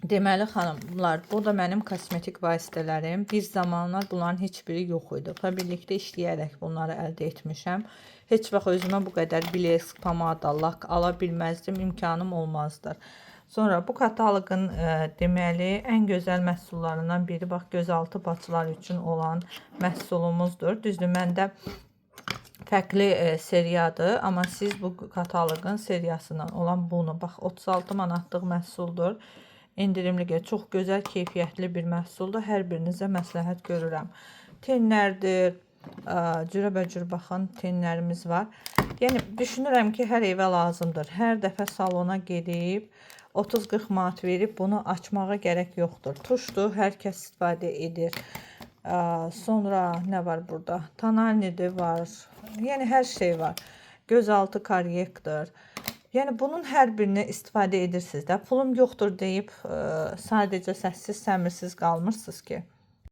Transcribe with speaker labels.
Speaker 1: Deməli xanımlar, bu da mənim kosmetik vasitələrim. Bir zamanlar bunların heç biri yox idi. Və birlikdə işləyərək bunları əldə etmişəm. Heç vaxt özümə bu qədər blesk, pomada, lak ala bilməzdim, imkanım olmazdır. Sonra bu kataloqun deməli ən gözəl məhsullarından biri bax gözaltı bacılar üçün olan məhsulumuzdur. Düzdür, məndə fərqli seriyadır, amma siz bu kataloqun seriyasından olan bunu bax 36 manatlıq məhsuldur. İndirimli, çox gözəl, keyfiyyətli bir məhsuldur. Hər birinizə məsləhət görürəm. Tenlərdir, cürəbəcür baxın, tenlərimiz var. Yəni düşünürəm ki, hər evə lazımdır. Hər dəfə salona gedib 30-40 manat verib bunu açmağa gərək yoxdur. Tuşdur, hər kəs istifadə edir. Sonra nə var burada? Tonalnidir var. Yəni hər şey var. Gözaltı korrektor. Yəni bunun hər birini istifadə edirsiniz də. Pulum yoxdur deyib sadəcə səssiz, səmirsiz qalmırsınız ki.